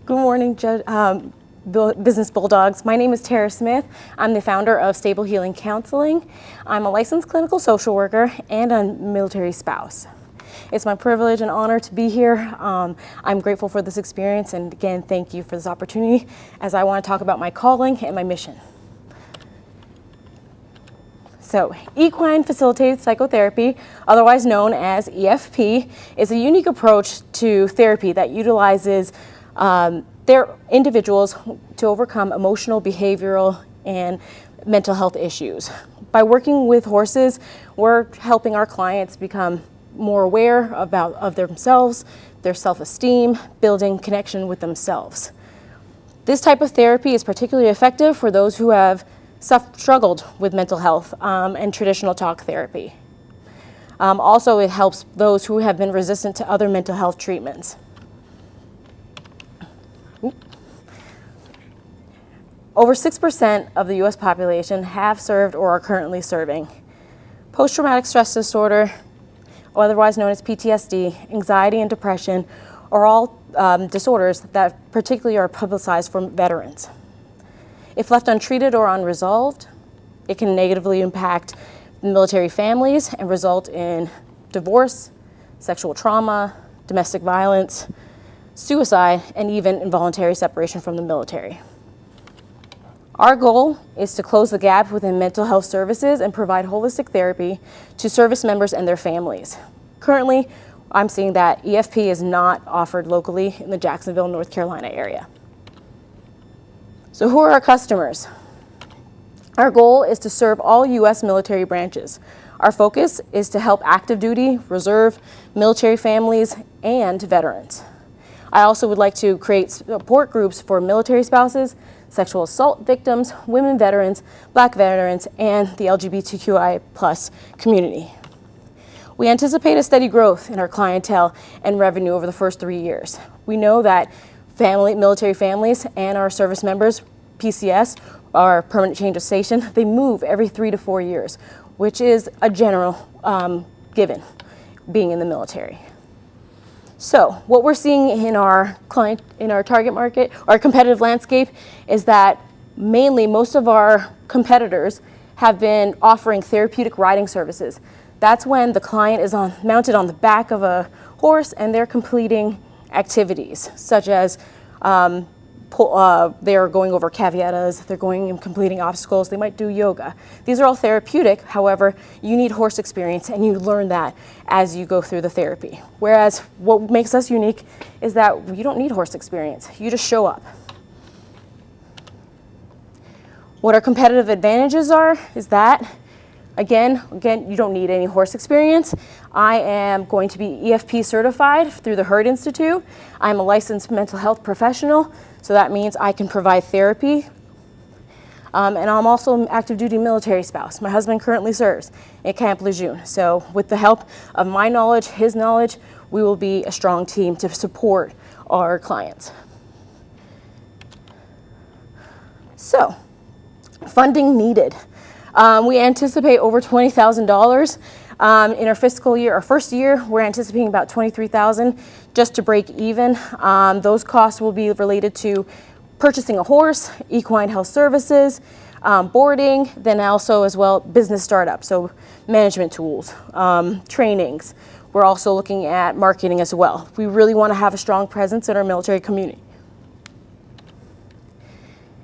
Good morning, Business Bulldogs. My name is Tara Smith. I'm the founder of Stable Healing Counseling. I'm a licensed clinical social worker and a military spouse. It's my privilege and honor to be here. I'm grateful for this experience, and again, thank you for this opportunity as I want to talk about my calling and my mission. So, equine facilitated psychotherapy, otherwise known as EFP, is a unique approach to therapy that utilizes their individuals to overcome emotional, behavioral, and mental health issues. By working with horses, we're helping our clients become more aware of themselves, their self-esteem, building connection with themselves. This type of therapy is particularly effective for those who have struggled with mental health and traditional talk therapy. Also, it helps those who have been resistant to other mental health treatments. Over 6% of the U.S. population have served or are currently serving. Post-traumatic stress disorder, otherwise known as PTSD, anxiety and depression, are all disorders that particularly are publicized for veterans. If left untreated or unresolved, it can negatively impact military families and result in divorce, sexual trauma, domestic violence, suicide, and even involuntary separation from the military. Our goal is to close the gap within mental health services and provide holistic therapy to service members and their families. Currently, I'm seeing that EFP is not offered locally in the Jacksonville, North Carolina area. So who are our customers? Our goal is to serve all U.S. military branches. Our focus is to help active duty, reserve, military families, and veterans. I also would like to create support groups for military spouses, sexual assault victims, women veterans, Black veterans, and the LGBTQI+ community. We anticipate a steady growth in our clientele and revenue over the first 3 years. We know that military families and our service members, PCS, our permanent change of station, they move every 3 to 4 years, which is a general given being in the military. So what we're seeing in our target market, our competitive landscape, is that mainly most of our competitors have been offering therapeutic riding services. That's when the client is mounted on the back of a horse and they're completing activities such as they're going over caveatas, they're going and completing obstacles, they might do yoga. These are all therapeutic, however, you need horse experience and you learn that as you go through the therapy. Whereas what makes us unique is that you don't need horse experience, you just show up. What our competitive advantages are is that Again, you don't need any horse experience. I am going to be EFP certified through the Herd Institute. I'm a licensed mental health professional, so that means I can provide therapy. And I'm also an active duty military spouse. My husband currently serves at Camp Lejeune. So with the help of my knowledge, his knowledge, we will be a strong team to support our clients. So, funding needed. We anticipate over $20,000 in our fiscal year. Our first year, we're anticipating about $23,000 just to break even. Those costs will be related to purchasing a horse, equine health services, boarding, then also as well business startup, so management tools, trainings. We're also looking at marketing as well. We really want to have a strong presence in our military community.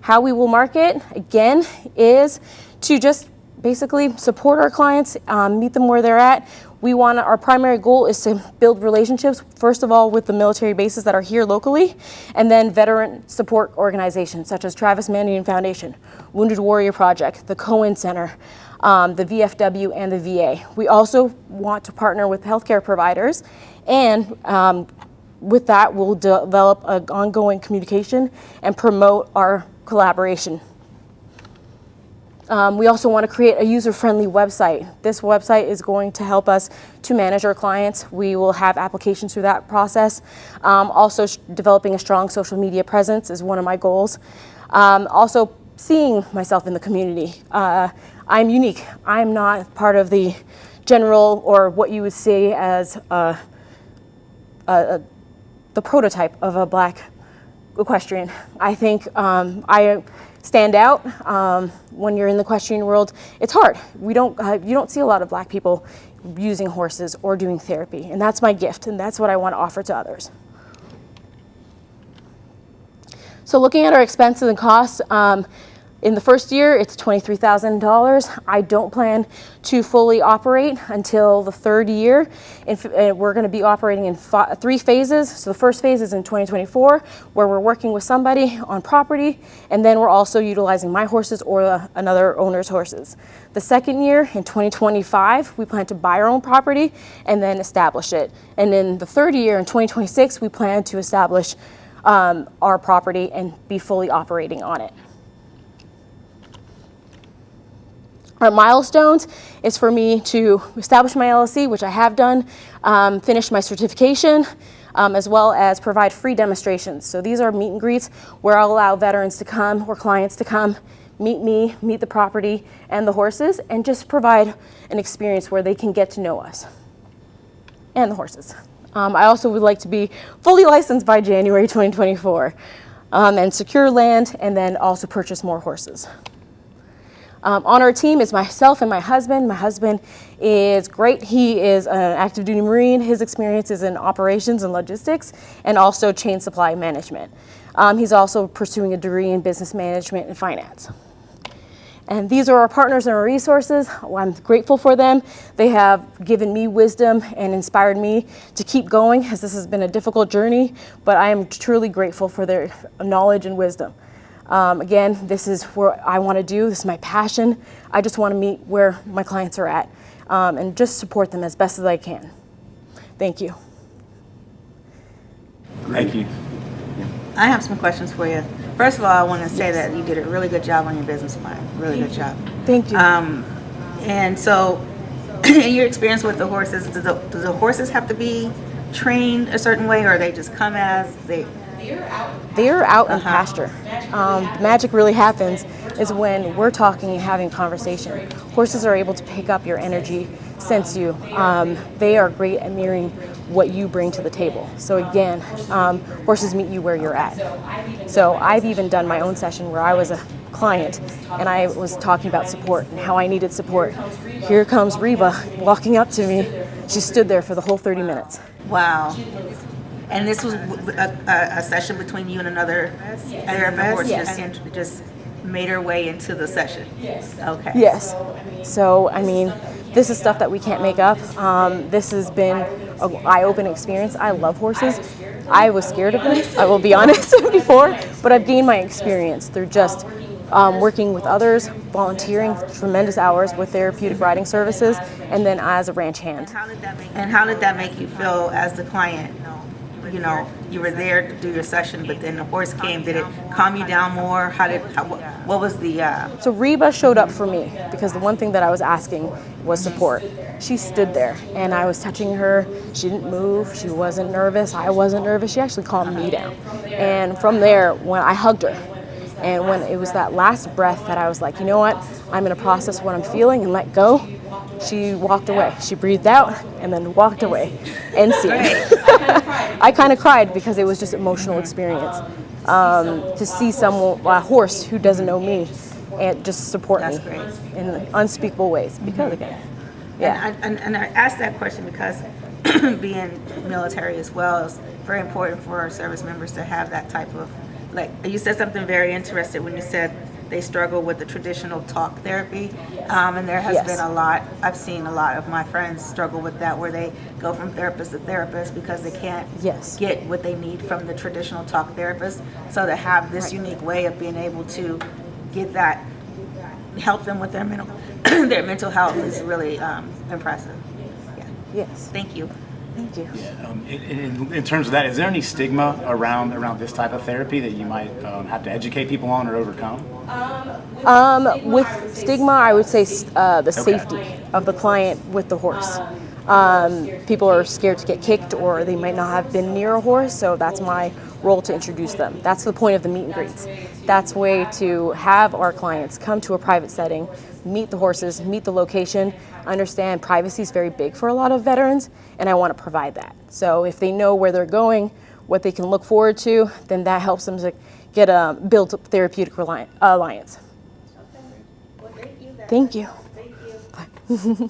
How we will market, again, is to just basically support our clients, meet them where they're at. Our primary goal is to build relationships, first of all, with the military bases that are here locally, and then veteran support organizations such as Travis Manion Foundation, Wounded Warrior Project, the Cohen Center, the VFW, and the VA. We also want to partner with healthcare providers, and with that, we'll develop an ongoing communication and promote our collaboration. We also want to create a user-friendly website. This website is going to help us to manage our clients. We will have applications through that process. Also, developing a strong social media presence is one of my goals. Also, seeing myself in the community. I'm unique. I'm not part of the general, or what you would say as the prototype of a Black equestrian. I think I stand out when you're in the equestrian world. It's hard. You don't see a lot of Black people using horses or doing therapy, and that's my gift, and that's what I want to offer to others. So looking at our expenses and costs, in the first year, it's $23,000. I don't plan to fully operate until the third year. We're going to be operating in 3 phases. So the first phase is in 2024, where we're working with somebody on property, and then we're also utilizing my horses or another owner's horses. The second year, in 2025, we plan to buy our own property and then establish it. And in the third year, in 2026, we plan to establish our property and be fully operating on it. Our milestones is for me to establish my LLC, which I have done, finish my certification, as well as provide free demonstrations. So these are meet and greets where I'll allow veterans to come or clients to come, meet me, meet the property and the horses, and just provide an experience where they can get to know us and the horses. I also would like to be fully licensed by January 2024 and secure land, and then also purchase more horses. On our team is myself and my husband. My husband is great. He is an active duty Marine. His experience is in operations and logistics and also chain supply management. He's also pursuing a degree in business management and finance. And these are our partners and our resources. I'm grateful for them. They have given me wisdom and inspired me to keep going, as this has been a difficult journey, but I am truly grateful for their knowledge and wisdom. Again, this is what I want to do. This is my passion. I just want to meet where my clients are at and just support them as best as I can. Thank you. Thank you. I have some questions for you. First of all, I want to say that you did a really good job on your business plan. Really good job. Thank you. And so, in your experience with the horses, do the horses have to be trained a certain way, or they just come as they? They're out in pasture. The magic really happens is when we're talking and having conversation. Horses are able to pick up your energy, sense you. They are great at mirroring what you bring to the table. So again, horses meet you where you're at. So I've even done my own session where I was a client and I was talking about support and how I needed support. Here comes Reba walking up to me. She stood there for the whole 30 minutes. Wow. And this was a session between you and another therapist? Yes. Just made her way into the session? Yes. Okay. Yes. So, I mean, this is stuff that we can't make up. This has been an eye-opening experience. I love horses. I was scared of them, I will be honest, before, but I've gained my experience through just working with others, volunteering tremendous hours with therapeutic riding services, and then as a ranch hand. And how did that make you feel as the client? You know, you were there to do your session, but then the horse came. Did it calm you down more? What was the... So Reba showed up for me because the one thing that I was asking was support. She stood there and I was touching her. She didn't move. She wasn't nervous. I wasn't nervous. She actually calmed me down. And from there, when I hugged her, and when it was that last breath that I was like, you know what? I'm going to process what I'm feeling and let go. She walked away. She breathed out and then walked away. End scene. I kind of cried because it was just an emotional experience to see a horse who doesn't know me and just support me in unspeakable ways. Because again, yeah. And I asked that question because being military as well, is very important for our service members to have that type of, like, you said something very interesting when you said they struggle with the traditional talk therapy, and there has been a lot, I've seen a lot of my friends struggle with that, where they go from therapist to therapist because they can't get what they need from the traditional talk therapist. So to have this unique way of being able to get that, help them with their mental health is really impressive. Yeah. Yes. Thank you. Thank you. Yeah, in terms of that, is there any stigma around this type of therapy that you might have to educate people on or overcome? With stigma, I would say the safety of the client with the horse. People are scared to get kicked, or they might not have been near a horse, so that's my role to introduce them. That's the point of the meet and greets. That's a way to have our clients come to a private setting, meet the horses, meet the location, understand privacy is very big for a lot of veterans, and I want to provide that. So if they know where they're going, what they can look forward to, then that helps them to get a build therapeutic alliance. Okay. Well, thank you. Thank you. Thank you. Bye.